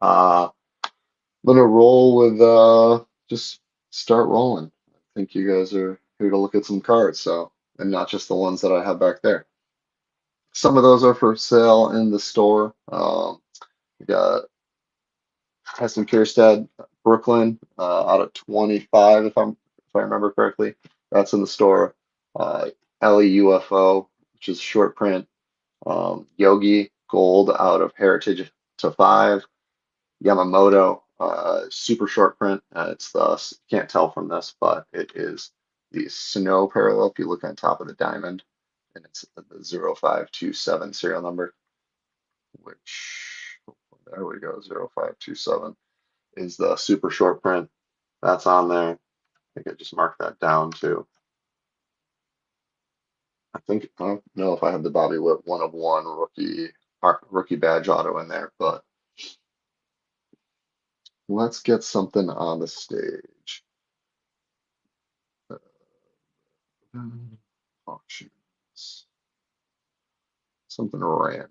I'm gonna roll with just start rolling. I think you guys are here to look at some cards, so and not just the ones that I have back there. Some of those are for sale in the store. We got Heston Kjerstad, Brooklyn, out of 25, if I remember correctly. That's in the store. Ellie UFO, which is short print. Yogi Gold out of Heritage to 5. Yamamoto, super short print. It's the can't tell from this, but it is the snow parallel. If you look on top of the diamond, and it's the 0527 serial number, which there we go, 0527 is the super short print. That's on there. I think I just marked that down too. I don't know if I have the Bobby Witt 1 of 1 rookie badge auto in there, but let's get something on the stage. Auctions. Something random.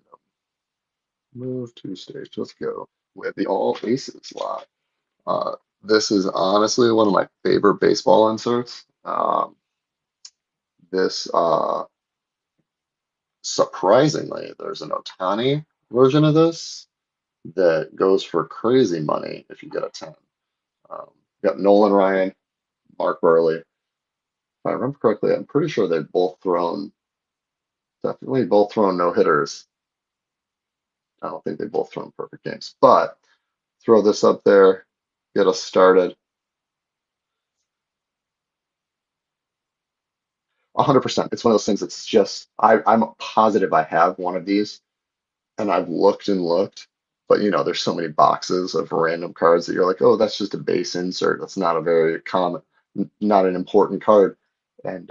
Move to stage. Let's go with the all aces lot. This is honestly one of my favorite baseball inserts. This surprisingly, there's an Otani version of this that goes for crazy money if you get a 10. Um, got Nolan Ryan, Mark Burley. If I remember correctly, I'm pretty sure they've definitely both thrown no hitters. I don't think they both thrown perfect games, but throw this up there, get us started. 100%. It's one of those things that's just, I'm positive I have one of these and I've looked and looked, but there's so many boxes of random cards that you're like, oh, that's just a base insert. That's not a very common, not an important card. And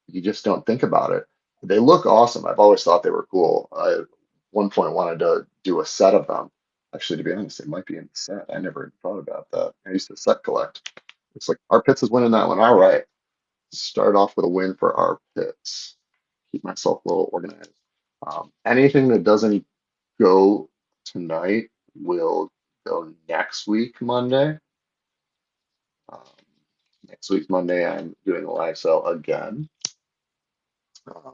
you just don't think about it. They look awesome. I've always thought they were cool. I at one point wanted to do a set of them. Actually, to be honest, it might be in the set. I never thought about that. I used to set collect. It's like our Pitts is winning that one. All right. Start off with a win for our Pitts. Keep myself a little organized. Anything that doesn't go tonight will go next week, Monday. Um, Next week, Monday, I'm doing a live sale again. Uh,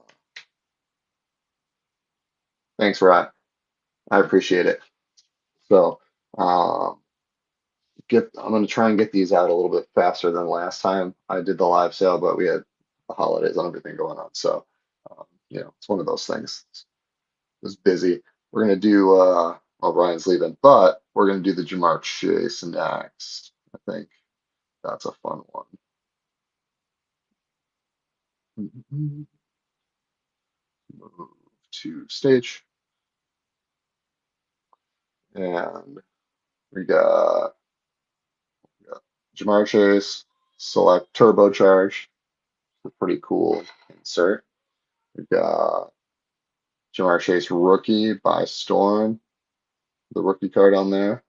Thanks, Ryan. I appreciate it. So, um, I'm going to try and get these out a little bit faster than last time I did the live sale, but we had the holidays and everything going on. So, it's one of those things. It was busy. We're going to do, well, Ryan's leaving, but we're going to do the Jamar Chase next. I think that's a fun one. Move to stage. And we got Jamar Chase, select turbocharge. A pretty cool insert. We got Jamar Chase rookie by Storm, the rookie card on there.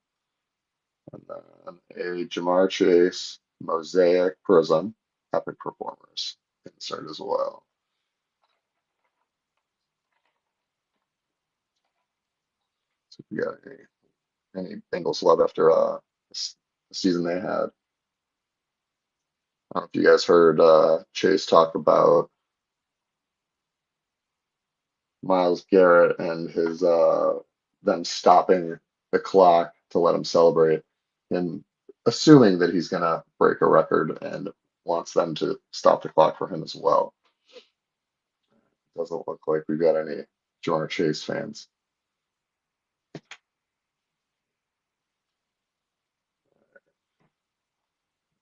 And then a Jamar Chase Mosaic Prism, Epic Performers insert as well. So if you got any Bengals love after the season they had. I don't know if you guys heard Chase talk about Miles Garrett and his them stopping the clock to let him celebrate, and assuming that he's gonna break a record and wants them to stop the clock for him as well. Doesn't look like we've got any Jamar Chase fans.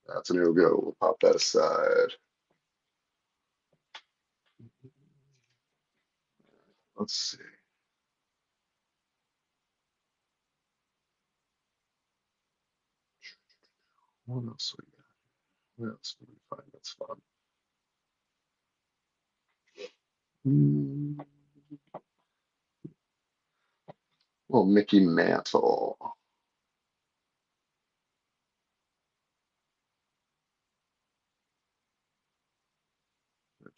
That's a no go. We'll pop that aside. Let's see. What else we got? What else can we find that's fun? Hmm, Well, Mickey Mantle.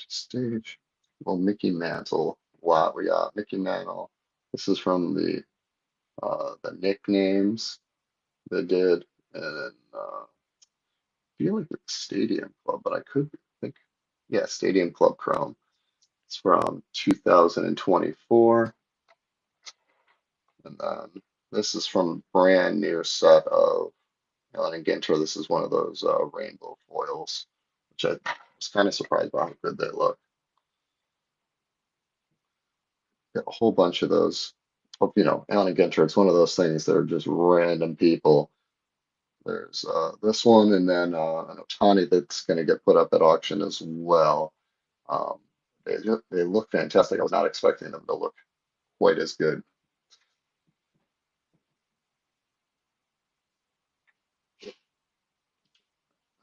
Stage. Well, Mickey Mantle. Wow, we got Mickey Mantle. This is from the the nicknames they did, and then I feel like it's Stadium Club, but I could think, yeah, Stadium Club Chrome. It's from 2024, and then this is from brand new set of Allen and Ginter. This is one of those rainbow foils, which I was kind of surprised by how good they look. Got a whole bunch of those. Of, Allen and Ginter. It's one of those things that are just random people. There's this one, and then an Otani that's going to get put up at auction as well. Um, they look fantastic. I was not expecting them to look quite as good.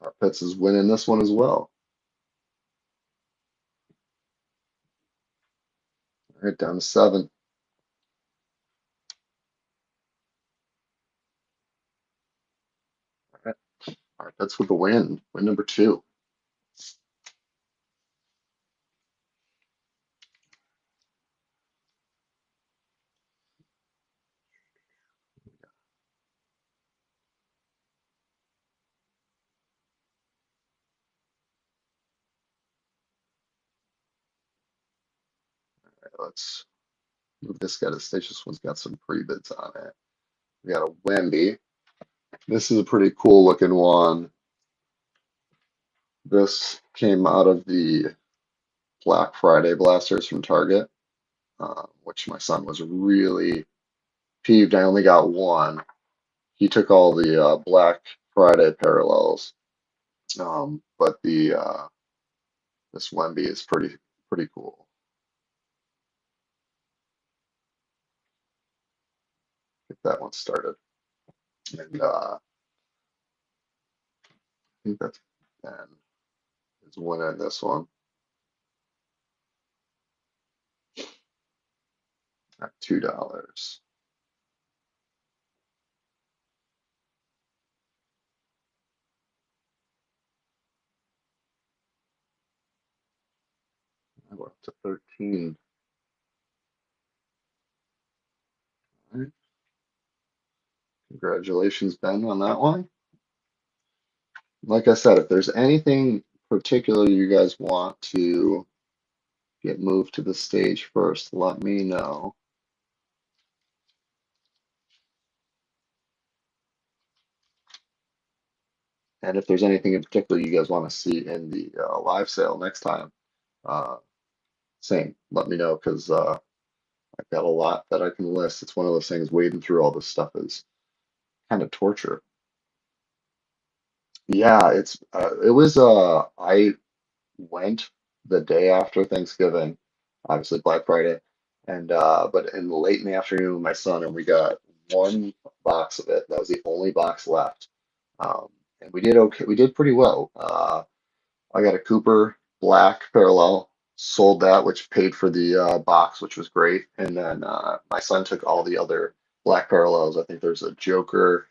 Our Pitts is winning this one as well. All right, down to 7. All right, all right, that's with the win. Win number 2. All right, let's move this guy to stage. This one's got some pre-bids on it. We got a Wemby. This is a pretty cool looking one. This came out of the Black Friday blasters from Target, which my son was really peeved. I only got one. He took all the Black Friday parallels, but the this Wemby is pretty cool. Get that one started, and I think that's and is winning this one at $2. We're up to 13. All right. Congratulations, Ben, on that one. Like I said, if there's anything particular you guys want to get moved to the stage first, let me know. And if there's anything in particular you guys want to see in the live sale next time, uh, same, let me know because I've got a lot that I can list. It's one of those things, wading through all this stuff is kind of torture. Yeah, it was I went the day after Thanksgiving, obviously Black Friday, and but in late in the afternoon with my son, and we got one box of it. That was the only box left, and we did okay. We did pretty well. I got a Cooper Black parallel, sold that, which paid for the box, which was great. And then my son took all the other Black parallels. I think there's a Joker,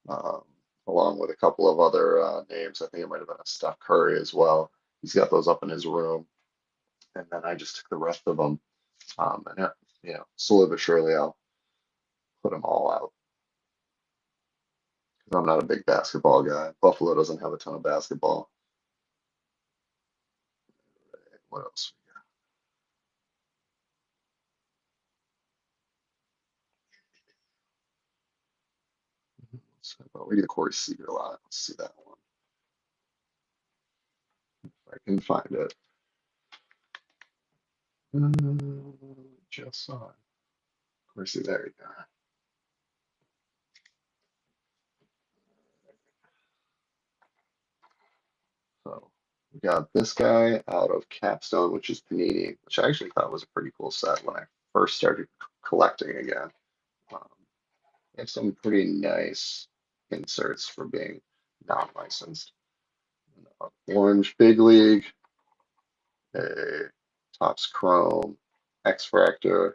um, along with a couple of other names. I think it might have been a Steph Curry as well. He's got those up in his room. And then I just took the rest of them. And slowly but surely I'll put them all out. 'Cause I'm not a big basketball guy. Buffalo doesn't have a ton of basketball. What else? We do the Corey Seager a lot. Let's see that one. If I can find it. Just saw it. Corey Seager, there you go. So we got this guy out of Capstone, which is Panini, which I actually thought was a pretty cool set when I first started collecting again. Um, they have some pretty nice inserts for being non-licensed. Orange Big League, a Topps Chrome, X Fractor,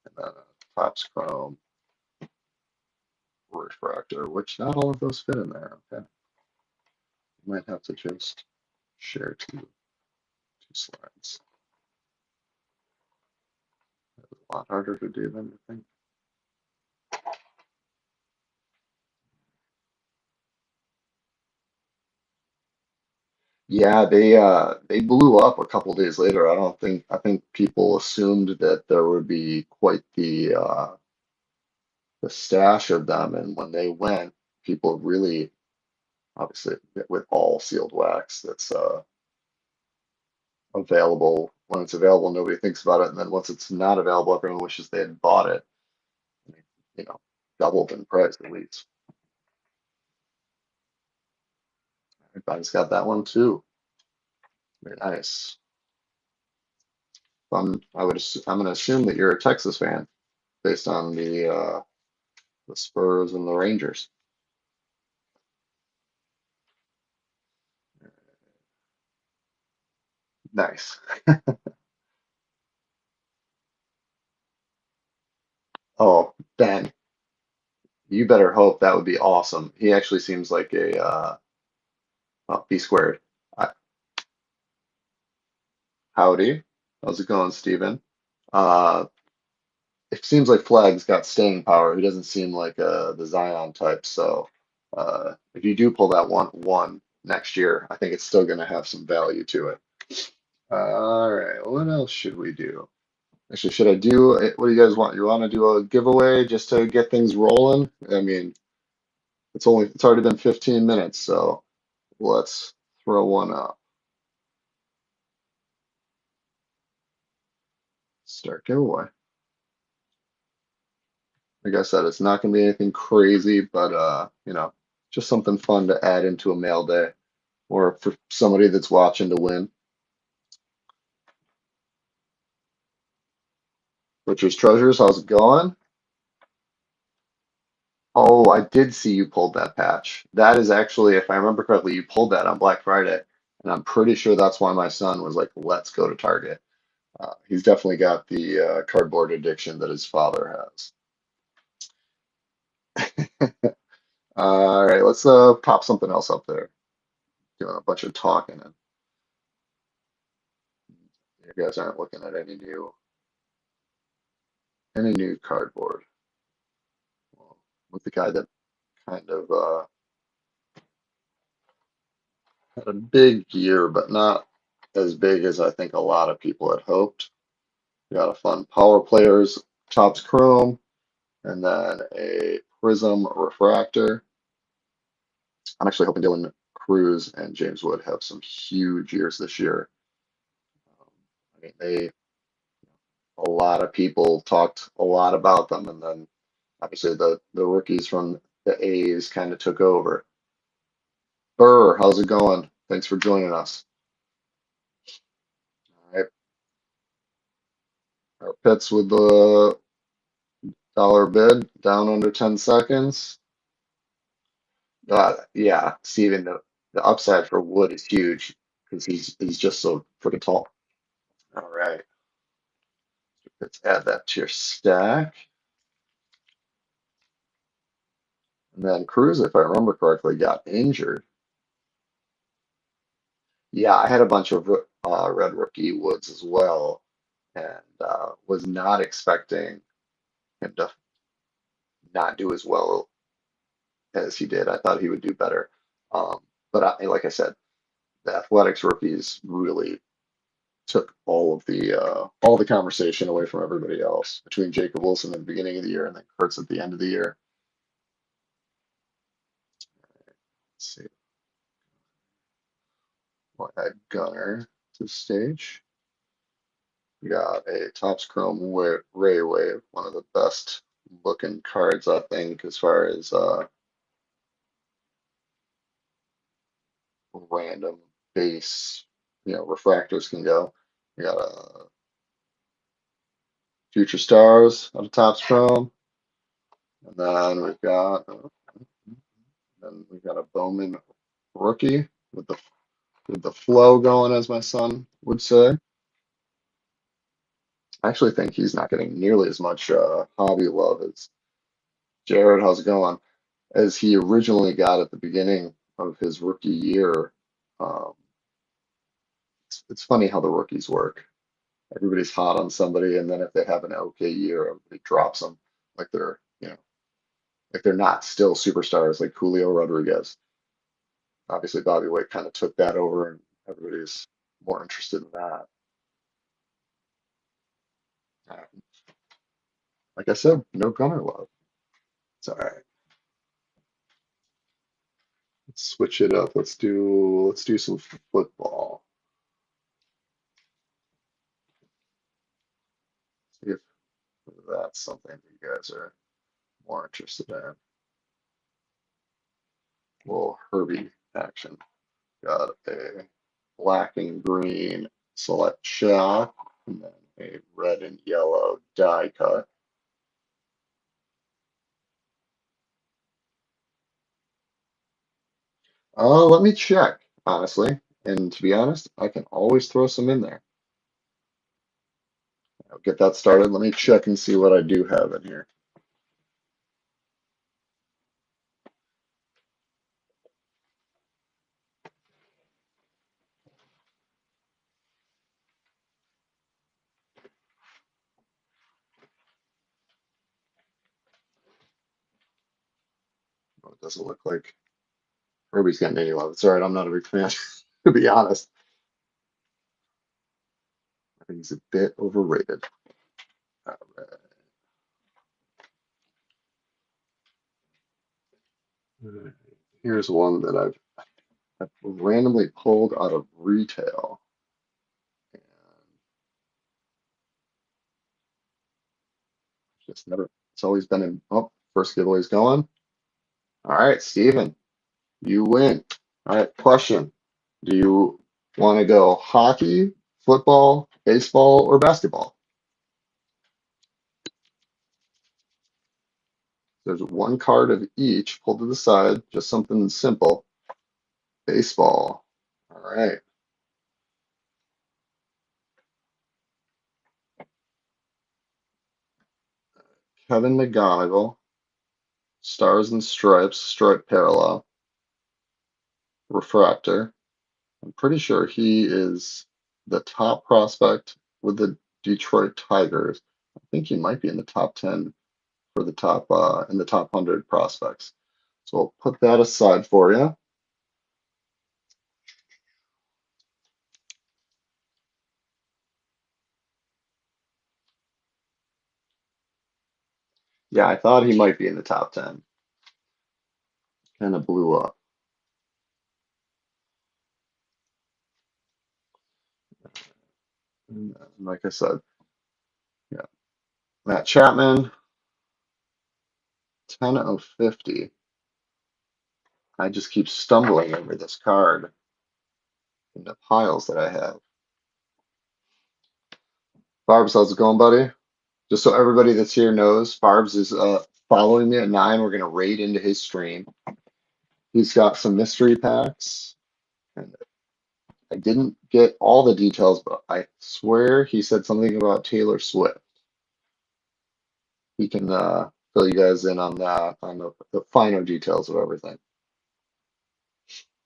and then a Topps Chrome Refractor, which not all of those fit in there. Okay, might have to just share two slides. It's a lot harder to do than you think. Yeah, they blew up a couple days later. I think people assumed that there would be quite the stash of them, and when they went, people really obviously with all sealed wax that's available. When it's available, nobody thinks about it, and then once it's not available, everyone wishes they had bought it. You know, doubled in price at least. Everybody's got that one too. Very nice. I'm going to assume that you're a Texas fan based on the Spurs and the Rangers. Nice. Oh, Ben, you better hope that would be awesome. He actually seems like a B squared. Uh, Howdy. How's it going, Steven? Uh, it seems like Flag's got staying power. He doesn't seem like the Zion type. So if you do pull that one next year, I think it's still going to have some value to it. All right, what else should we do? Actually, should I do what do you guys want? You want to do a giveaway just to get things rolling? I mean, it's already been 15 minutes, so let's throw one up. Start giveaway. Like I said, it's not going to be anything crazy, but just something fun to add into a mail day or for somebody that's watching to win. Butcher's Treasures, how's it going? Oh, I did see you pulled that patch. That is actually, if I remember correctly, you pulled that on Black Friday, and I'm pretty sure that's why my son was like, "Let's go to Target." He's definitely got the cardboard addiction that his father has. All right, let's pop something else up there. Doing a bunch of talking, and you guys aren't looking at any new cardboard. Well, with the guy that kind of had a big year, but not as big as I think a lot of people had hoped. We got a fun Power Players Topps Chrome, and then a Prism Refractor. I'm actually hoping Dylan Cruz and James Wood have some huge years this year. I mean, a lot of people talked a lot about them, and then obviously the rookies from the A's kind of took over. Burr, how's it going? Thanks for joining us. All right, our pits with the dollar bid down under 10 seconds. Yeah, Steven, the upside for Wood is huge because he's just so freaking tall. All right, let's add that to your stack. And then Cruz, if I remember correctly, got injured. Yeah, I had a bunch of red rookie Woods as well, and was not expecting him to not do as well as he did. I thought he would do better. But like I said, the Athletics rookies really took all the conversation away from everybody else between Jacob Wilson at the beginning of the year and then Kurtz at the end of the year. Let's see what had Gunner to the stage. We got a Topps Chrome Ray Wave, one of the best looking cards, I think, as far as random base, refractors can go. We got a Future Stars out of Topps Chrome, and then we've got a Bowman rookie with the flow going, as my son would say. I actually think he's not getting nearly as much hobby love as Jared. How's it going? As he originally got at the beginning of his rookie year. Um, it's funny how the rookies work. Everybody's hot on somebody, and then if they have an okay year, everybody drops them like like they're not still superstars like Julio Rodriguez. Obviously, Bobby Witt kind of took that over and Everybody's more interested in that. Uh, Like I said, no Gunner love. It's all right. Let's switch it up. Let's do some football. See if that's something that you guys are more interested in. Little Herbie action. Got a black and green select shot, and then a red and yellow die cut. Let me check, honestly. And to be honest, I can always throw some in there. I'll get that started. Let me check and see what I do have in here. Oh, it doesn't look like Herbie's getting any love. It's all right. I'm not a big fan, to be honest. I think he's a bit overrated. All right. Here's one that I've randomly pulled out of retail. And just never, it's always been in, oh, first giveaway's going. All right, Steven, you win. All right, question. Do you want to go hockey, football, baseball, or basketball? There's one card of each pulled to the side, just something simple. Baseball. All right. Kevin McGonigal, Stars and Stripes, stripe parallel, refractor. I'm pretty sure he is the top prospect with the Detroit Tigers. I think he might be in the top 10 for the top in the top 100 prospects. So I'll put that aside for you. Yeah, I thought he might be in the top 10. Kind of blew up. And like I said, yeah. Matt Chapman, 10 of 50. I just keep stumbling over this card in the piles that I have. Barb's, how's it going, buddy? Just so everybody that's here knows, Barb's is following me at 9. We're gonna raid into his stream. He's got some mystery packs, and I didn't get all the details, but I swear he said something about Taylor Swift. He can fill you guys in on that, on the finer details of everything.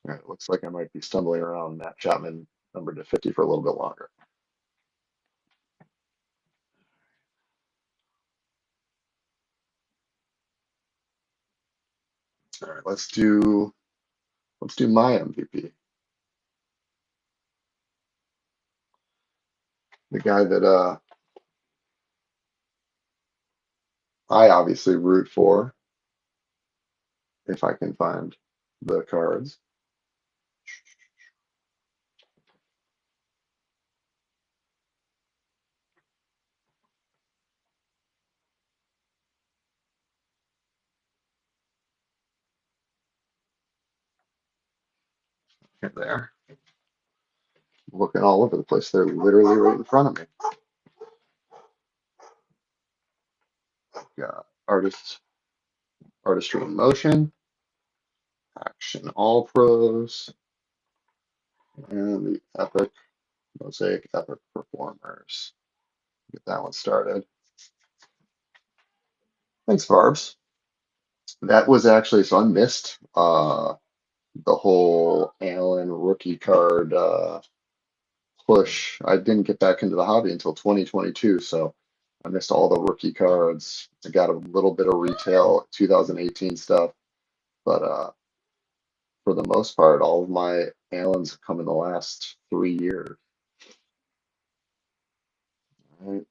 All right, looks like I might be stumbling around Matt Chapman number to 50 for a little bit longer. All right, let's do my MVP. The guy that I obviously root for, if I can find the cards. There. Looking all over the place. They're literally right in front of me. Got artistry in motion, action all pros, and the epic mosaic epic performers. Get that one started. Thanks, Barbs. That was actually, so I missed the whole Allen rookie card push. I didn't get back into the hobby until 2022, so I missed all the rookie cards. I got a little bit of retail 2018 stuff, but for the most part, all of my Allens have come in the last 3 years. Right,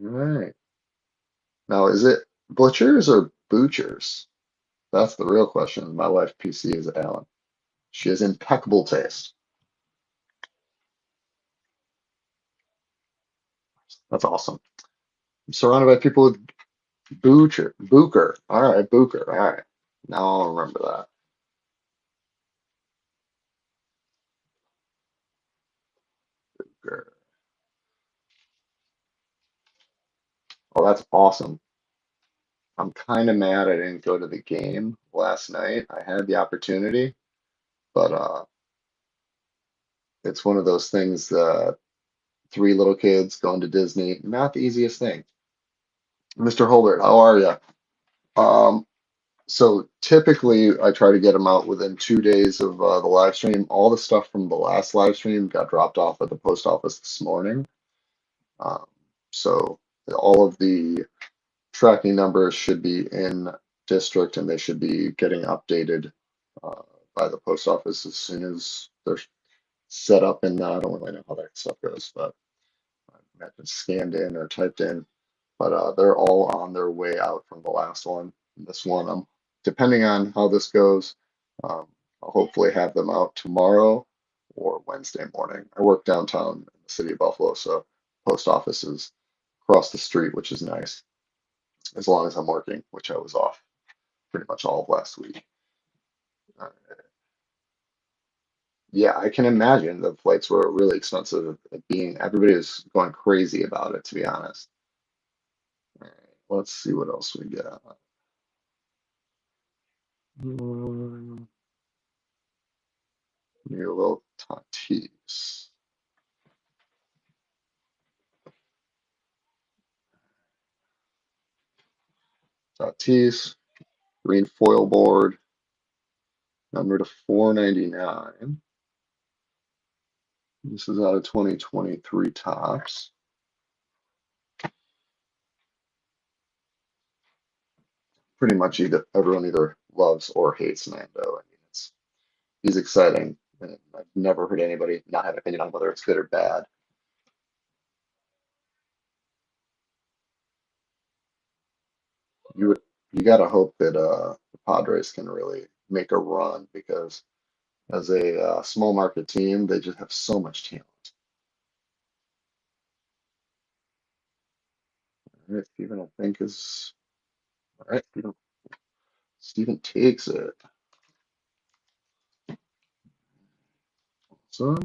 right. Now, is it Butchers or Boochers? That's the real question. My wife PC is Allen. She has impeccable taste. That's awesome. I'm surrounded by people with Booker. All right, Booker. All right. Now I'll remember that. Booker. Oh, that's awesome. I'm kind of mad I didn't go to the game last night. I had the opportunity, but it's one of those things that three little kids going to Disney, not the easiest thing. Mr. Holbert, how are you? Um, so typically I try to get them out within 2 days of the live stream. All the stuff from the last live stream got dropped off at the post office this morning. Um, so all of the tracking numbers should be in district and they should be getting updated uh, by the post office as soon as they're set up. And I don't really know how that stuff goes, but I imagine scanned in or typed in. But they're all on their way out from the last one. This one, depending on how this goes, um, I'll hopefully have them out tomorrow or Wednesday morning. I work downtown in the city of Buffalo, so post office is across the street, which is nice, as long as I'm working, which I was off pretty much all of last week. Uh, yeah, I can imagine the flights were really expensive. Being everybody was going crazy about it, to be honest. All right, let's see what else we got. Mm, Maybe a little Tatis. Tatis, green foil board, number to 499. This is out of 2023 tops. Pretty much everyone either loves or hates Nando. I mean, he's exciting. And I've never heard anybody not have an opinion on whether it's good or bad. You you gotta hope that the Padres can really make a run because as a small market team, they just have so much talent. All right, Steven, I think is all right. Steven takes it. So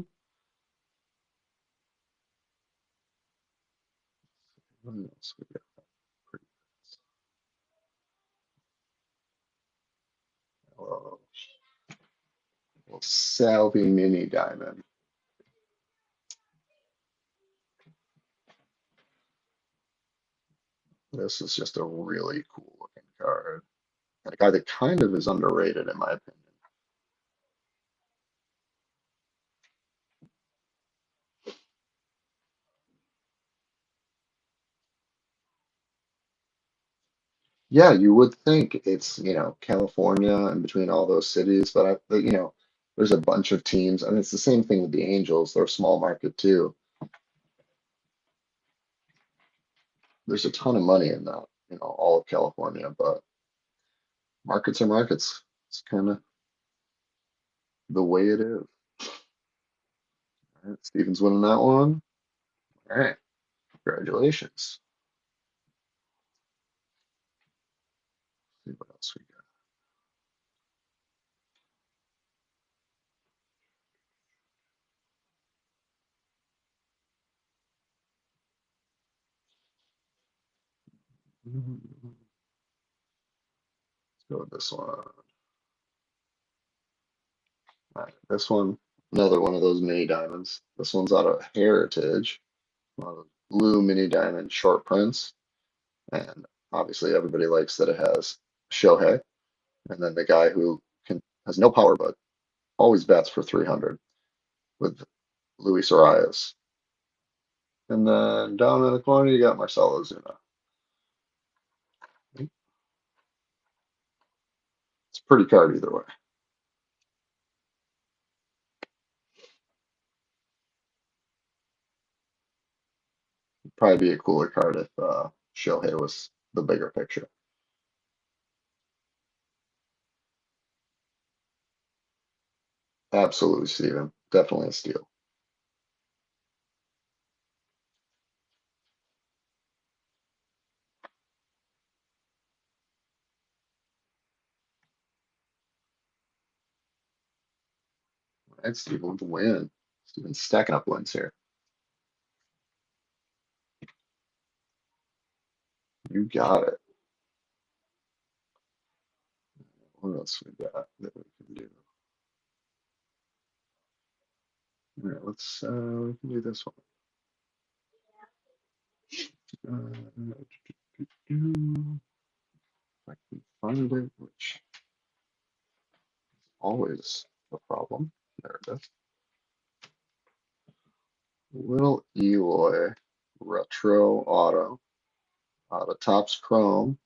what else we got? Pretty well, Salvi Mini Diamond. This is just a really cool looking card. And a guy that kind of is underrated in my opinion. Yeah, you would think it's, California and between all those cities, but there's a bunch of teams, and it's the same thing with the Angels. They're a small market too. There's a ton of money in that, all of California, but markets are markets. It's kind of the way it is. All right, Steven's winning that one. All right, congratulations. See what else we got. Let's go with this one. All right, this one, another one of those mini diamonds. This one's out of Heritage, one of the blue mini diamond short prints. And obviously everybody likes that it has Shohei, and then the guy who can has no power but always bats for 300 with Luis Arias. And then down in the corner you got Marcelo Zuna. It's Pretty card either way. Probably be a cooler card if Shohei was the bigger picture. Absolutely, Steven. Definitely a steal. Right, Steven with the win. Steven stacking up wins here. You got it. What else we got that we can do? All right, we can do this one. If I can find it, which is always a problem. There it is. Little Eloy Retro Auto. The top's chrome.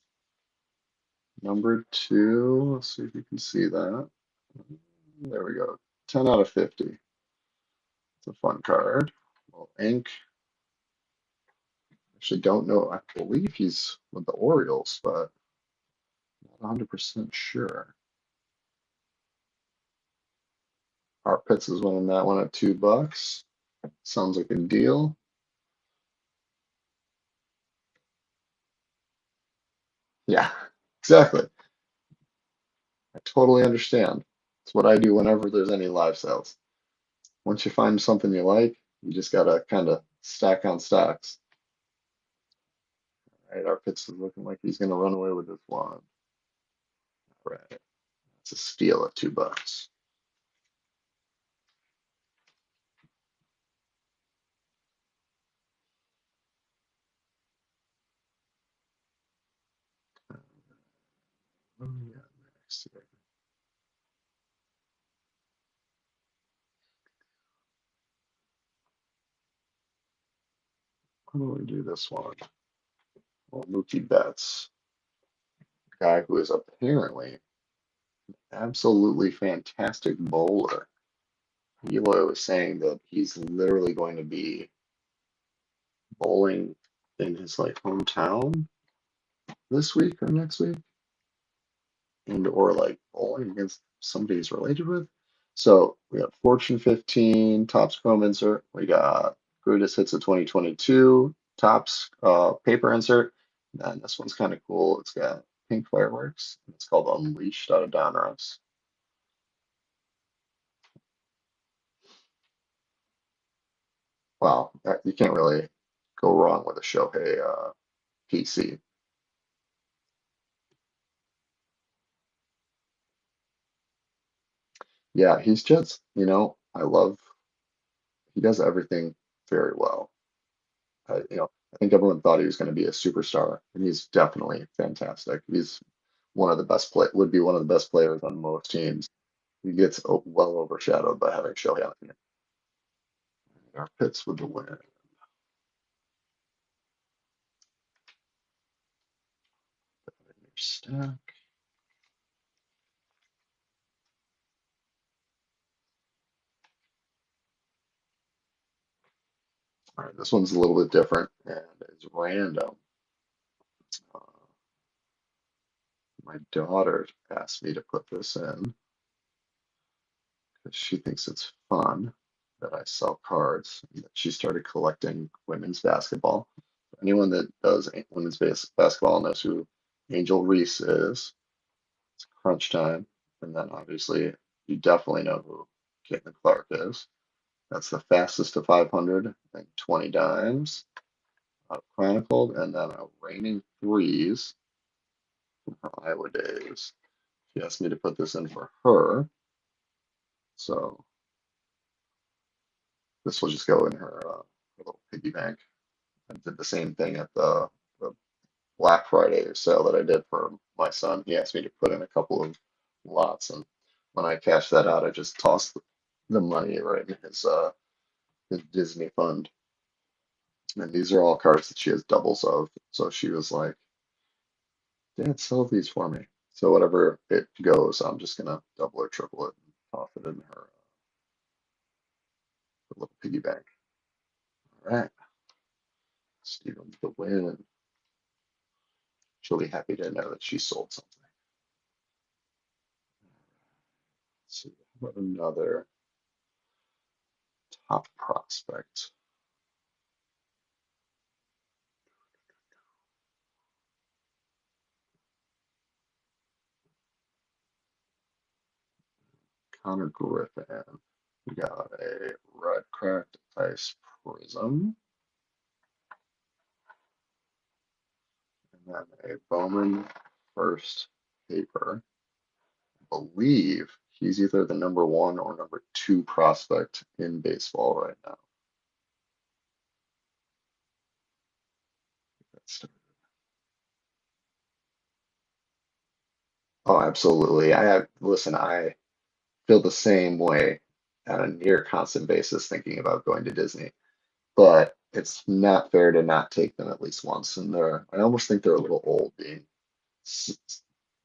Number 2. Let's see if you can see that. There we go. 10 out of 50. It's a fun card. Well, ink. Actually, don't know. I believe he's with the Orioles, but not 100% sure. Art Pitts is winning that one at $2. Sounds like a deal. Yeah, exactly. I totally understand. It's what I do whenever there's any live sales. Once you find something you like, you just gotta kind of stack on stacks. All right, our Pitts is looking like he's gonna run away with this one. All right, it's a steal at $2. Oh yeah, next here. How do we do this one? Well, Mookie Betts, guy who is apparently absolutely fantastic bowler. Eloy was saying that he's literally going to be bowling in his like hometown this week or next week, and or like bowling against somebody he's related with. So we got Fortune 15, Topps Chrome insert. We got Greatest Hits of 2022, Topps paper insert. And this one's kind of cool. It's got pink fireworks. It's called Unleashed out of Donruss. Wow, you can't really go wrong with a Shohei PC. Yeah, he's just, I love, he does everything very well. I think everyone thought he was going to be a superstar, and he's definitely fantastic. He's one of the best would be one of the best players on most teams. He gets well overshadowed by having Shohei on the team. Our Pitts with the win. Stack. All right, this one's a little bit different and it's random. Uh, my daughter asked me to put this in because she thinks it's fun that I sell cards. She started collecting women's basketball. Anyone that does women's basketball knows who Angel Reese is. It's crunch time. And then obviously, you definitely know who Caitlin Clark is. That's the fastest to 500 and 20 dimes chronicled. And then a Raining Threes from her Iowa days. She asked me to put this in for her. So this will just go in her little piggy bank. I did the same thing at the Black Friday sale that I did for my son. He asked me to put in a couple of lots, and when I cashed that out, I just tossed the money right in his Disney fund. And these are all cards that she has doubles of. So she was like, "Dad, sell these for me." So whatever it goes, I'm just gonna double or triple it and toss it in her little piggy bank. All right, Stephen's the win. She'll be happy to know that she sold something. Let's see, what another top prospect? Connor Griffin. We got a red cracked ice prism. And then a Bowman first paper. I believe he's either the number one or number two prospect in baseball right now. Oh, absolutely. Listen, I feel the same way on a near constant basis thinking about going to Disney, but it's not fair to not take them at least once. And I almost think they're a little old being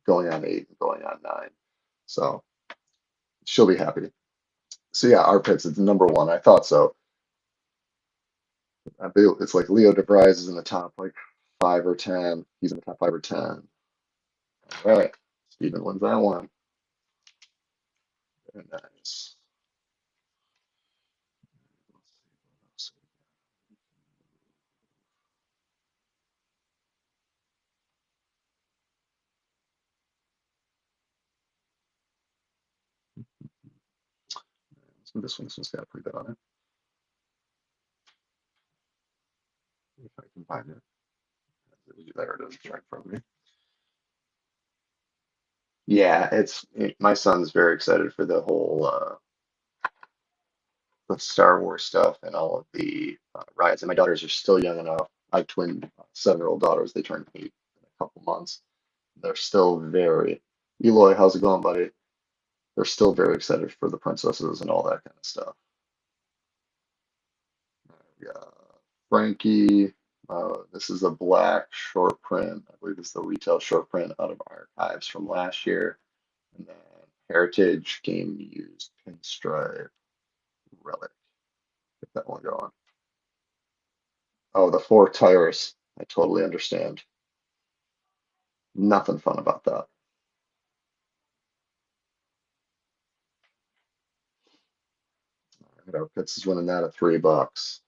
going on 8 and going on 9. So she'll be happy. So yeah, our picks is number one. I thought so. I feel it's like Leo DeVries is in the top like 5 or 10. He's in the top 5 or 10. All right. Stephen wins that one. Very nice. So this one's got a pretty bit on it. If I can find it. There it is, right in front of me. Yeah, my son's very excited for the whole the Star Wars stuff and all of the rides. And my daughters are still young enough. I have twin 7-year-old daughters. They turn 8 in a couple months. They're still very Eloy, how's it going, buddy? They're still very excited for the princesses and all that kind of stuff. Yeah, Frankie. This is a black short print. I believe it's the retail short print out of archives from last year. And then Heritage Game Used Pinstripe Relic. Get that one going. Oh, the 4 tires. I totally understand. Nothing fun about that. All right, Pitts is winning that at $3.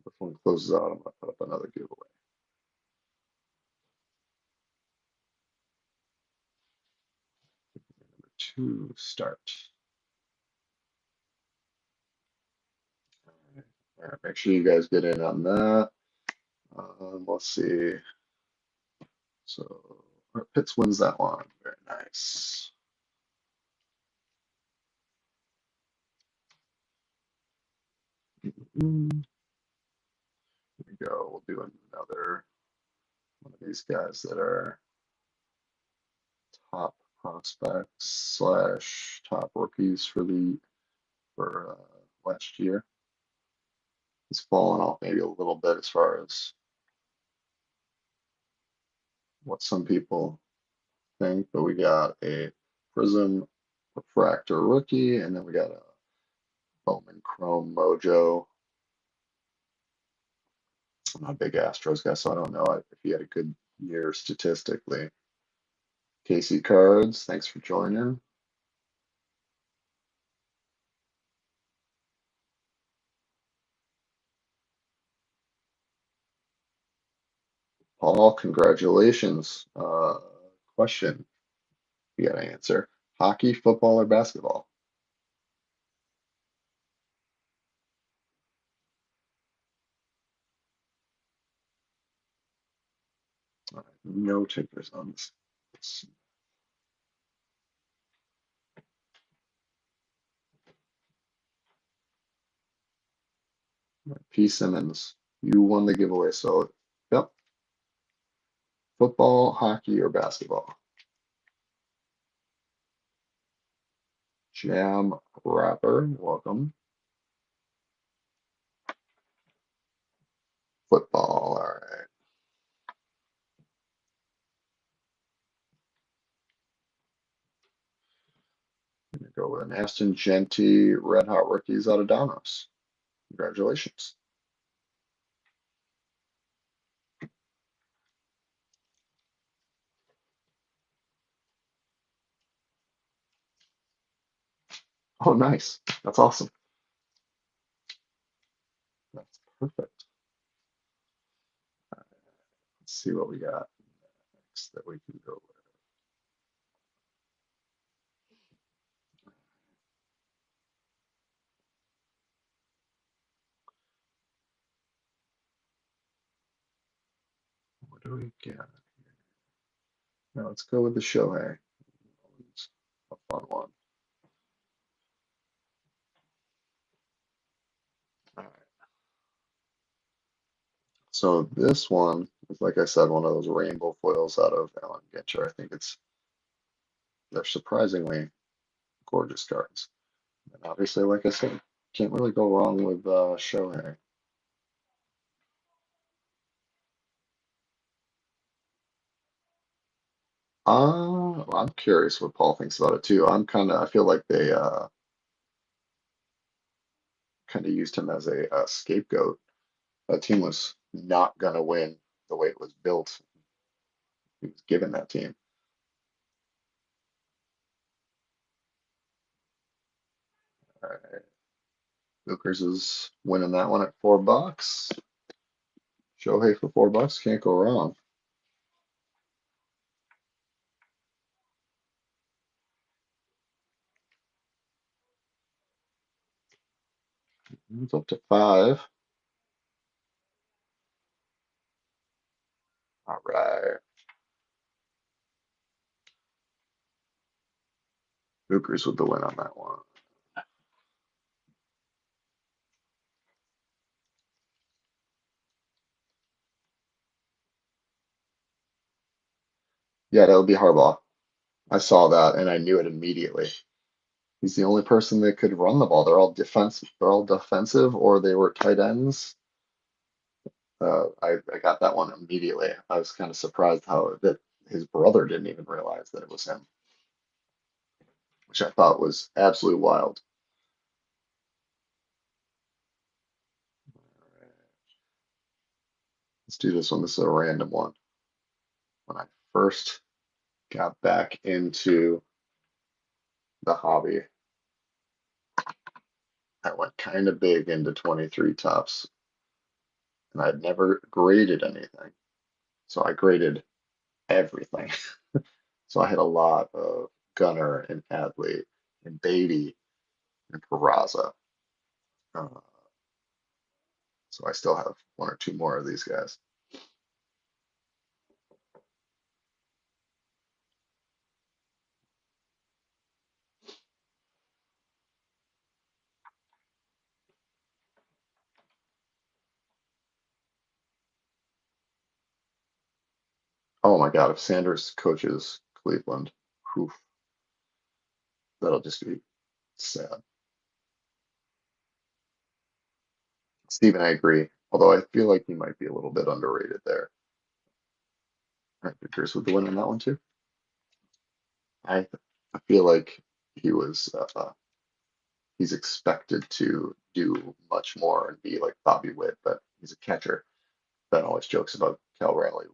This one closes out. I'm gonna put up another giveaway. Number 2, start. All right, make sure you guys get in on that. Let's see. So Pitts wins that one. Very nice. Here we go. We'll do another one of these guys that are top prospects slash top rookies for last year. He's fallen off maybe a little bit as far as what some people think, but we got a Prism Refractor rookie, and then we got a Bowman Chrome Mojo. I'm not a big Astros guy, so I don't know if he had a good year statistically. Casey Cards, thanks for joining. Paul, congratulations. Question, you got to answer. Hockey, football, or basketball? All right, no takers on this. P. Simmons, you won the giveaway, so yep. Football, hockey, or basketball? Jam Rapper, welcome. Football, all right. Gonna go with an Aston Genty Red Hot Rookies out of Donos. Congratulations. Oh, nice. That's awesome. That's perfect. Let's see what we got next that we can go with. What do we get? Now let's go with the Shohei. It's a fun one. All right. So this one is, like I said, one of those rainbow foils out of Alan Getcher. I think they're surprisingly gorgeous cards. And obviously, like I said, can't really go wrong with Shohei. I'm curious what Paul thinks about it too. I feel like they kind of used him as a scapegoat. That team was not gonna win the way it was built. He was given that team. All right. Lucas is winning that one at $4. Shohei for $4, can't go wrong. It's up to 5. All right. Lucas with the win on that one. Yeah, that would be Harbaugh. I saw that and I knew it immediately. He's the only person that could run the ball. They're all defensive, or they were tight ends. I got that one immediately. I was kind of surprised how that his brother didn't even realize that it was him, which I thought was absolutely wild. All right, let's do this one. This is a random one. When I first got back into the hobby, I went kind of big into 23 tops, and I'd never graded anything. So I graded everything. So I had a lot of Gunner and Adley and Beatty and Peraza. Uh, so I still have one or two more of these guys. Oh my God, if Sanders coaches Cleveland, whew, that'll just be sad. Steven, I agree. Although I feel like he might be a little bit underrated there. All right, Vickers with the win on that one too. I I feel like he was he's expected to do much more and be like Bobby Witt, but he's a catcher. Ben always jokes about Cal Raleigh,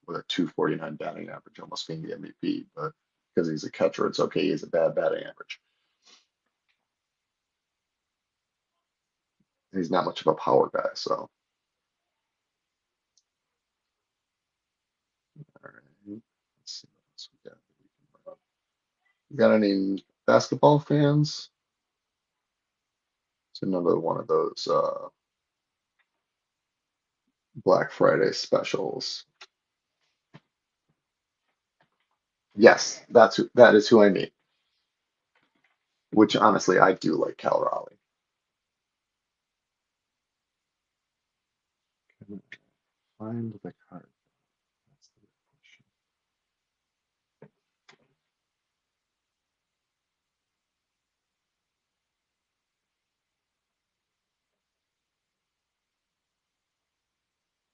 with a 249 batting average, almost being the MVP, but because he's a catcher, it's okay. He's a bad batting average. He's not much of a power guy, so. All right, let's see what else we got. You got any basketball fans? It's another one of those Black Friday specials. Yes, that is who I mean. Which honestly, I do like Cal Raleigh. Can I find the card? That's the good.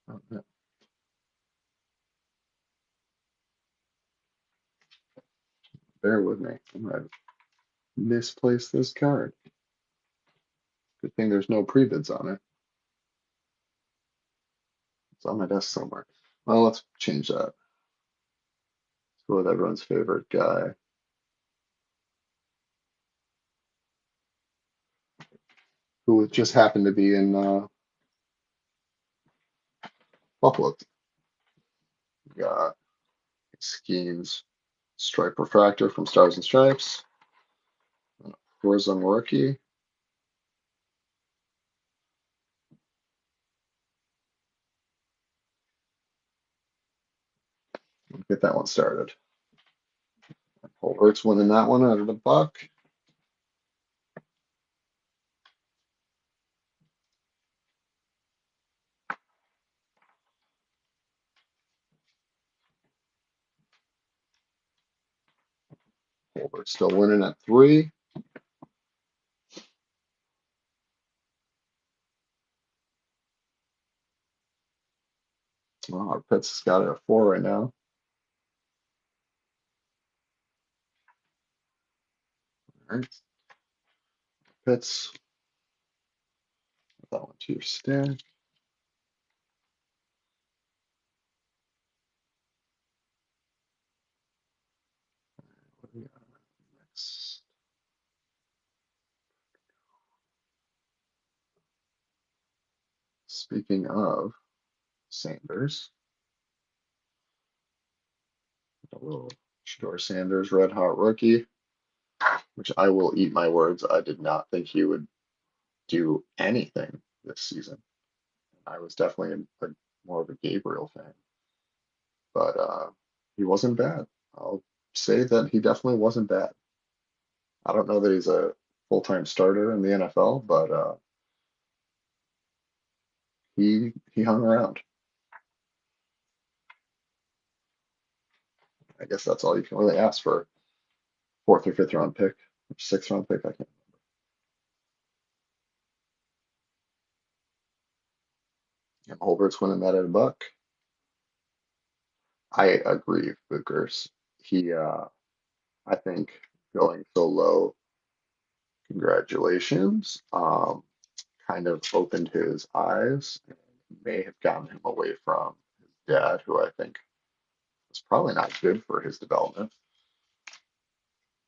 Oh, yeah. Bear with me. I'm gonna misplace this card. Good thing there's no prebids on it. It's on my desk somewhere. Well, let's change that. Let's go with everyone's favorite guy, who just happened to be in Buffalo. We got Schemes, Stripe Refractor from Stars and Stripes, Prism Rookie. Get that one started. Holbert's winning that one out of the buck. Holbert's still winning at 3. Well, our Pitts has got it at 4 right now. All right. Pitts. Put that one to your stack. What do we got next? Speaking of Sanders, a little Shador Sanders Red Hot Rookie, which I will eat my words. I did not think he would do anything this season. I was definitely more of a Gabriel fan, but he wasn't bad. I'll say that he definitely wasn't bad. I don't know that he's a full-time starter in the NFL, but he hung around. I guess that's all you can really ask for a 4th or 5th round pick, or 6th round pick. I can't. And Holbert's winning that at a buck. I agree with Gers. He, I think going so low, congratulations. Kind of opened his eyes and may have gotten him away from his dad, who I think was probably not good for his development.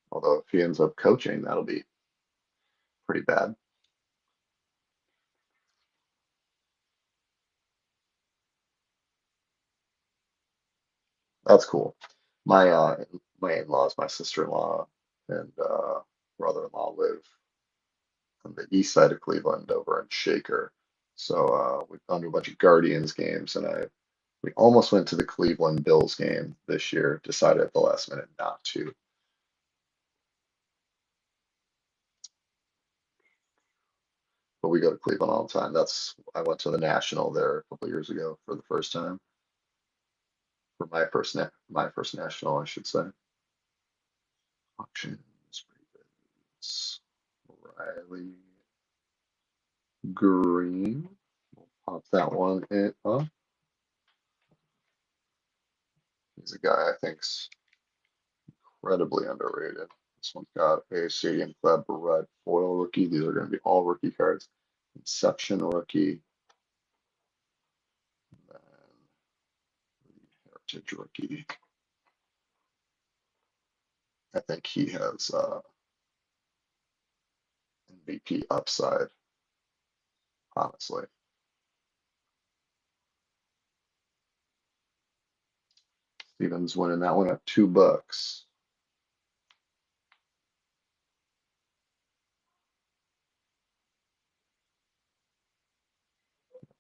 Although if he ends up coaching, that'll be pretty bad. That's cool. My in-laws, my sister-in-law, and brother-in-law live on the east side of Cleveland over in Shaker. So we've gone to a bunch of Guardians games, and we almost went to the Cleveland Bills game this year. Decided at the last minute not to. But we go to Cleveland all the time. I went to the National there a couple of years ago for the first time for my first National, I should say. Auctions, Ravens, Riley Green. We'll pop that one in up. He's a guy I think's incredibly underrated. This one's got a Stadium Club Red Foil rookie. These are going to be all rookie cards. Inception rookie. And then the Heritage rookie. I think he has MVP upside, honestly. Stevens winning that one at $2.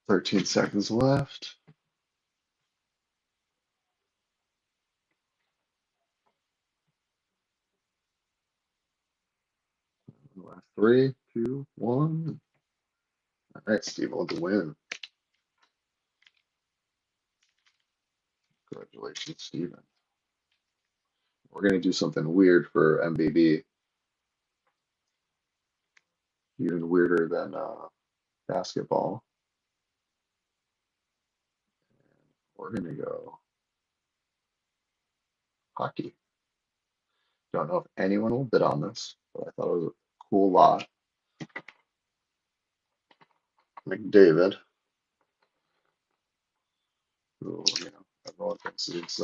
13 seconds left. Last 3, 2, 1. All right, Steve with the win. Congratulations, Steven. We're going to do something weird for MBB, even weirder than basketball. we're gonna go hockey. Don't know if anyone will bid on this, but I thought it was a cool lot. McDavid, who, everyone thinks is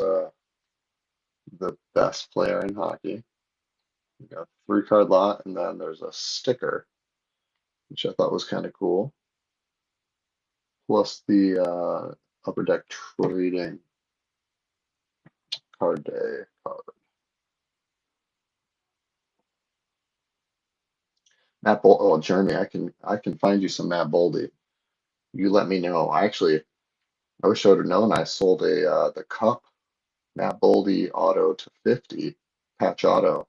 the best player in hockey. We got a 3-card lot, and then there's a sticker, which I thought was kind of cool. Plus the Upper Deck Trading card day card. Matt Bol oh, Jeremy, I can find you some Matt Boldy. You let me know. I wish I would have known. I sold the Cup Matt Boldy auto to 50 patch auto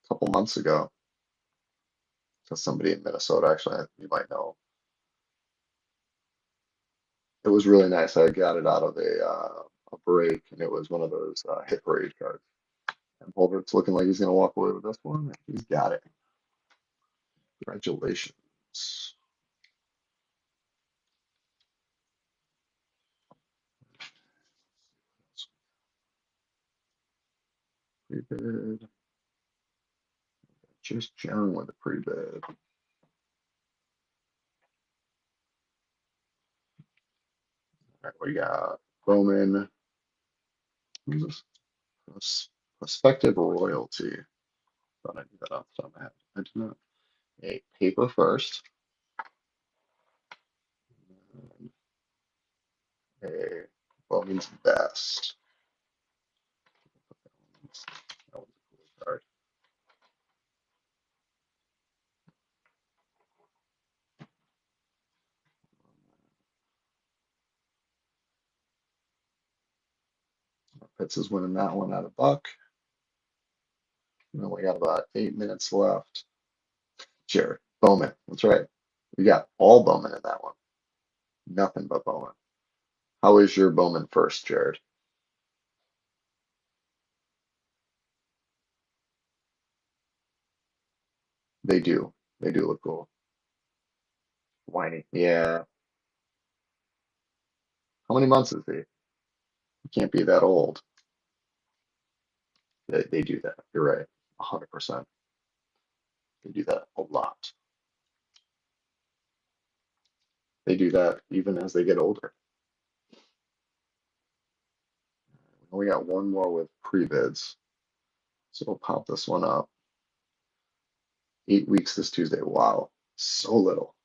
a couple months ago to somebody in Minnesota. Actually, you might know. It was really nice. I got it out of a break, and it was one of those hit parade cards. And Holbert's looking like he's going to walk away with this one. He's got it. Congratulations. Pre-bid. Just John with the pre-bid. All right, we got Bowman. Who's this? Prospective royalty. Thought I knew that off the top of my head. I did not. A paper first. And a Bowman's best. That was a cool card. Pitts is winning that one at $1. We only got about 8 minutes left. Jared Bowman. That's right. We got all Bowman in that one. Nothing but Bowman. How is your Bowman first, Jared? They do. They do look cool. Whiny. Yeah. How many months is he? He can't be that old. They do that. You're right. 100%. They do that a lot. They do that even as they get older. We got one more with pre-bids. So we'll pop this one up. 8 weeks this Tuesday. Wow. So little.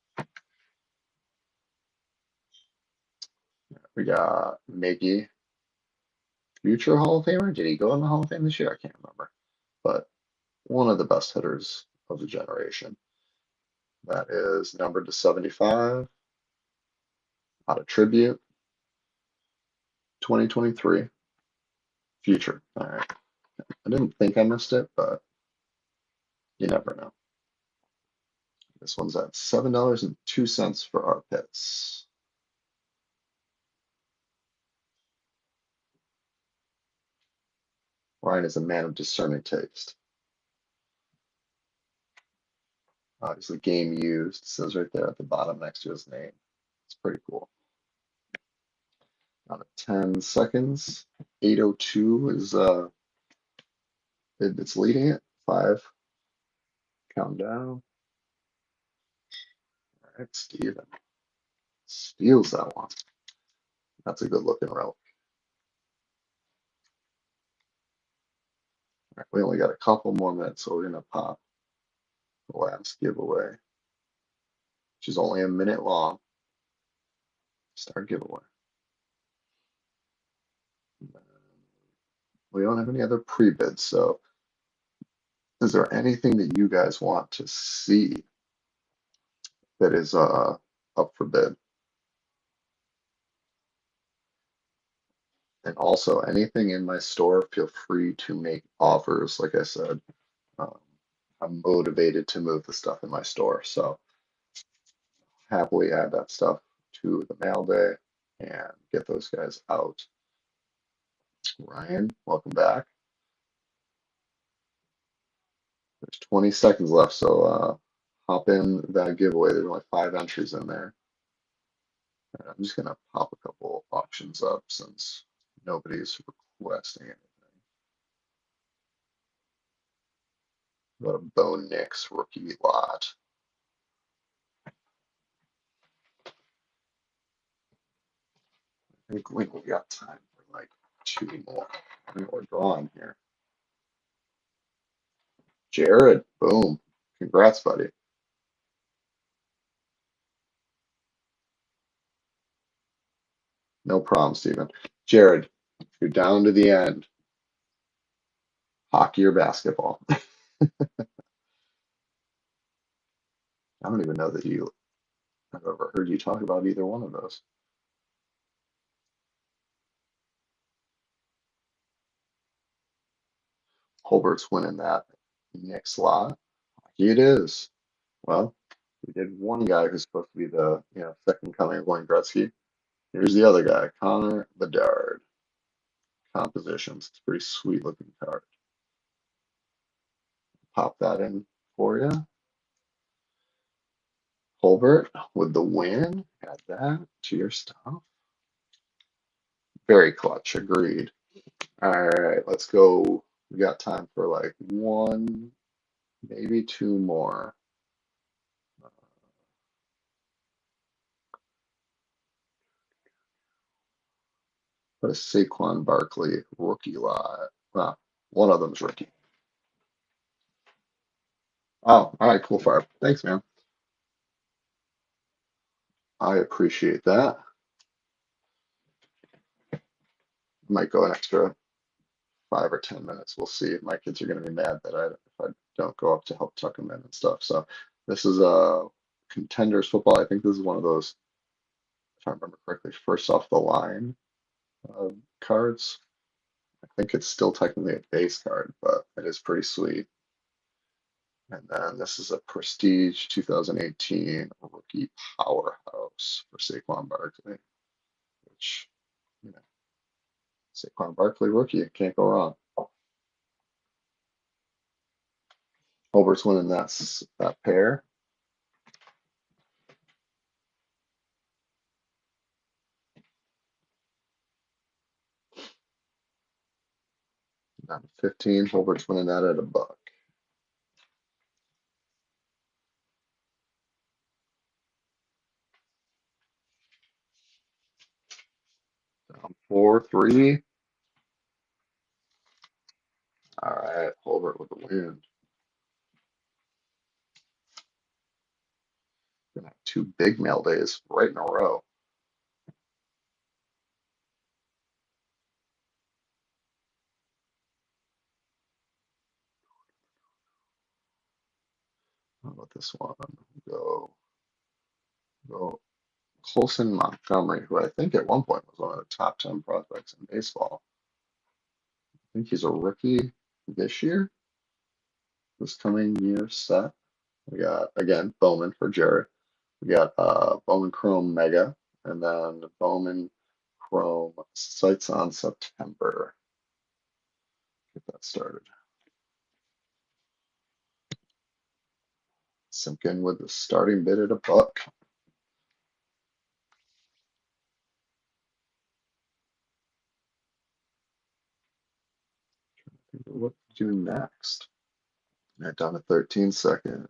We got Miggy. Future Hall of Famer? Did he go in the Hall of Fame this year? I can't remember. But one of the best hitters of the generation. That is numbered to 75. Out of tribute. 2023. Future. All right. I didn't think I missed it, but you never know. This one's at $7.02 for our pits. Ryan is a man of discerning taste. Obviously, game used says right there at the bottom next to his name. It's pretty cool. Out of 10 seconds, 8:02 is it's leading it. 5. Count down. All right, Steven steals that one. That's a good looking relic. All right, we only got a couple more minutes, so we're gonna pop the last giveaway, which is only a minute long. Start giveaway. We don't have any other pre-bids, so is there anything that you guys want to see that is up for bid? And also anything in my store, feel free to make offers. Like I said, um, I'm motivated to move the stuff in my store, so happily add that stuff to the mail day and get those guys out. Ryan, welcome back. There's 20 seconds left, so hop in that giveaway. There's only 5 entries in there. And I'm just gonna pop a couple options up since nobody's requesting anything. Got a Bo Nix rookie lot. I think we got time for like two more. I think we're drawing here. Jared, boom. Congrats, buddy. No problem, Steven. Jared, you're down to the end. Hockey or basketball? I don't even know that I've ever heard you talk about either one of those. Colbert's winning that next slot. Hockey it is. Well, we did one guy who's supposed to be the second coming of Wayne Gretzky. Here's the other guy, Connor Bedard. Compositions. It's a pretty sweet looking card. Pop that in for you. Colbert with the win. Add that to your stuff. Very clutch. Agreed. All right, let's go. We got time for like one, maybe two more. What a Saquon Barkley rookie lot. Well, one of them's rookie. Oh, all right, cool fire. Thanks, man. I appreciate that. Might go an extra 5 or 10 minutes. We'll see. My kids are going to be mad that if I don't go up to help tuck them in and stuff. So this is a Contenders football. I think this is one of those, if I remember correctly, first off the line cards. I think it's still technically a base card, but it is pretty sweet. And then this is a Prestige 2018 rookie powerhouse for Saquon Barkley, which, you know, Saquon Barkley rookie, can't go wrong. Holbert's winning that pair. Down to 15. Holbert's winning that at $1. Down 4-3. All right, Holbert with the win. Gonna have two big mail days right in a row. How about this one? Go Colson Montgomery, who I think at one point was one of the top 10 prospects in baseball. I think he's a rookie this year. This coming year set. We got again Bowman for Jared. We got Bowman Chrome Mega, and then Bowman Chrome Sights on September. Get that started. Simpkin with the starting bid at $1. What to do next? Right down to 13 seconds.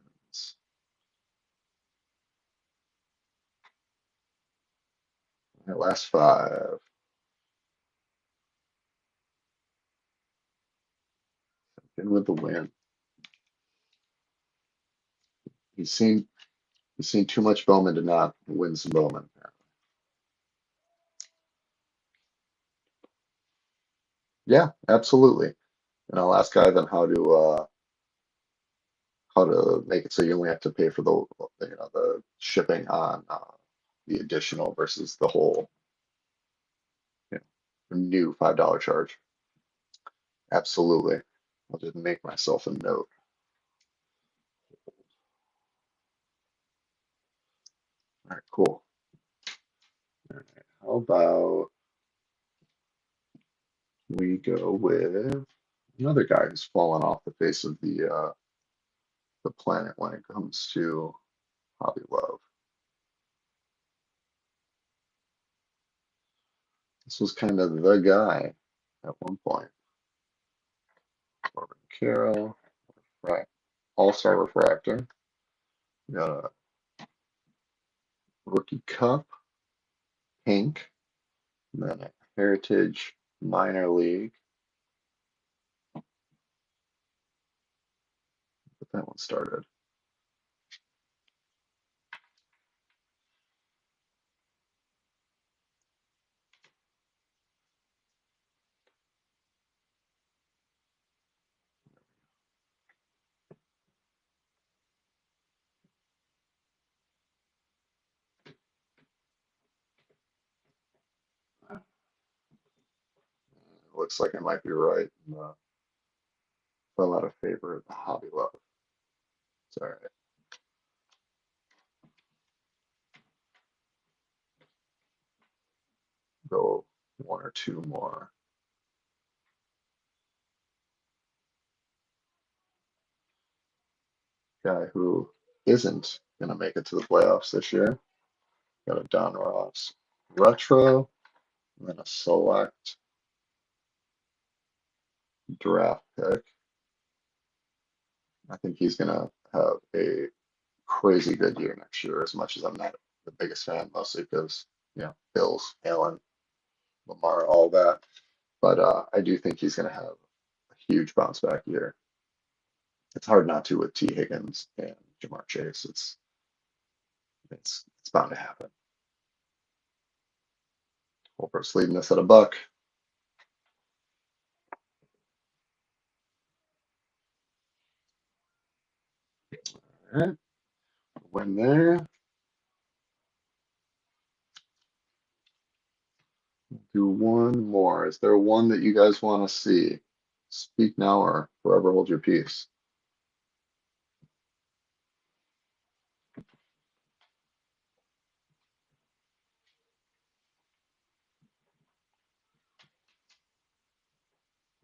All right, last 5. Simpkin with the win. He's seen too much Bowman to not win some Bowman. Yeah, absolutely. And I'll ask Ivan how to make it so you only have to pay for the shipping on the additional versus the whole you new $5 charge. Absolutely. I'll just make myself a note. All right, cool. All right, how about we go with another guy who's fallen off the face of the planet when it comes to hobby love. This was kind of the guy at one point. Corbin Carroll, right? All-Star Refractor. We got a Rookie Cup, pink, and then a Heritage Minor League. Get that one started. Looks like I might be right. Fell out of favor of the Hobby Love. It's all right. Go one or two more. Guy who isn't going to make it to the playoffs this year. Got a Don Ross retro, and then a select draft pick. I think he's going to have a crazy good year next year, as much as I'm not the biggest fan, mostly because, Bills, Allen, Lamar, all that. But I do think he's going to have a huge bounce back year. It's hard not to with T. Higgins and Jamar Chase. It's bound to happen. Holbert's leading us at a buck. All right, win there. Do one more. Is there one that you guys want to see? Speak now or forever hold your peace.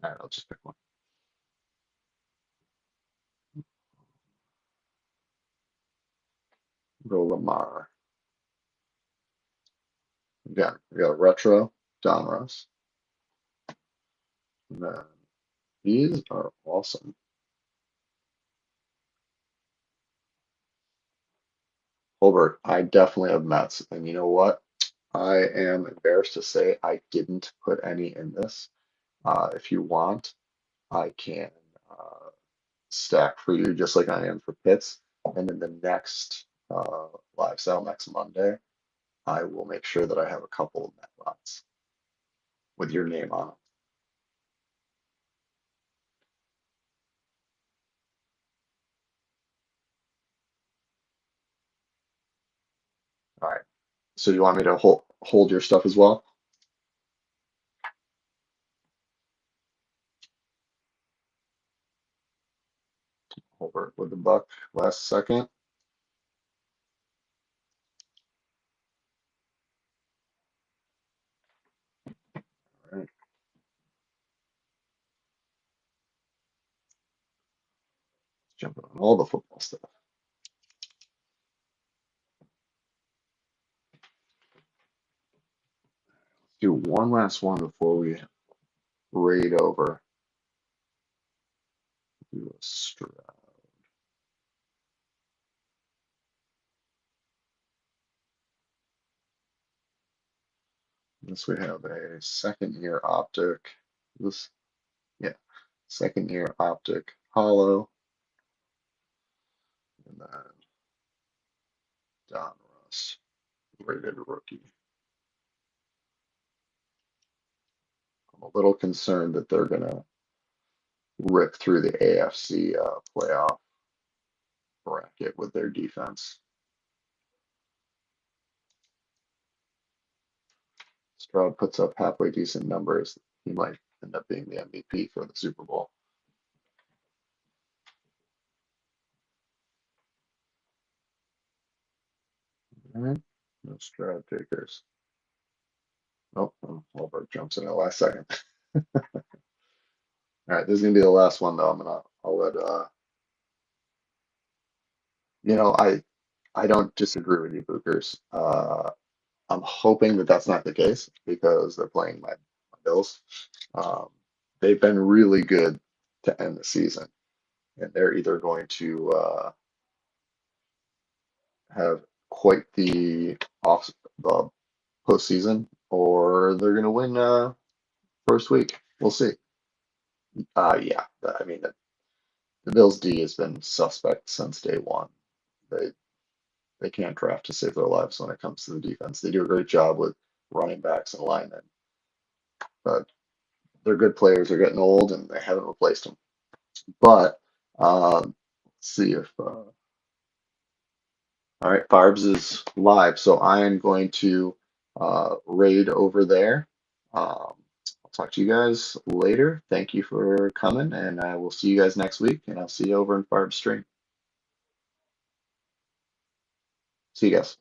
All right, I'll just pick one. Go Lamar. Again, we got a retro Donruss. And then these are awesome. Holbert, I definitely have Mets. And you know what? I am embarrassed to say I didn't put any in this. If you want, I can stack for you just like I am for Pitts. And then the next live sale next Monday, I will make sure that I have a couple of Met lots with your name on them. All right. So you want me to hold your stuff as well? Over with the buck last second. All right. Jumping on all the football stuff. Do one last one before we raid over. Do a Stroud. This we have a second year optic. This, yeah, second year optic hollow. And then Don Russ, rated rookie. I'm a little concerned that they're gonna rip through the AFC playoff bracket with their defense. Stroud puts up halfway decent numbers. He might end up being the MVP for the Super Bowl. All right, no Stroud takers. Oh, Holbert jumps in at the last second. All right, this is gonna be the last one though. I'll let I don't disagree with you, Bookers. I'm hoping that that's not the case because they're playing my Bills. Um, they've been really good to end the season, and they're either going to have quite the off the postseason, or they're going to win first week. We'll see. Yeah, I mean the Bills D has been suspect since day one. They they can't draft to save their lives when it comes to the defense. They do a great job with running backs and linemen, but they're good players. They're getting old, and they haven't replaced them. But let's see if all right, Barb's is live, so I am going to raid over there. I'll talk to you guys later. Thank you for coming, and I will see you guys next week, and I'll see you over in Barb's stream. See you guys.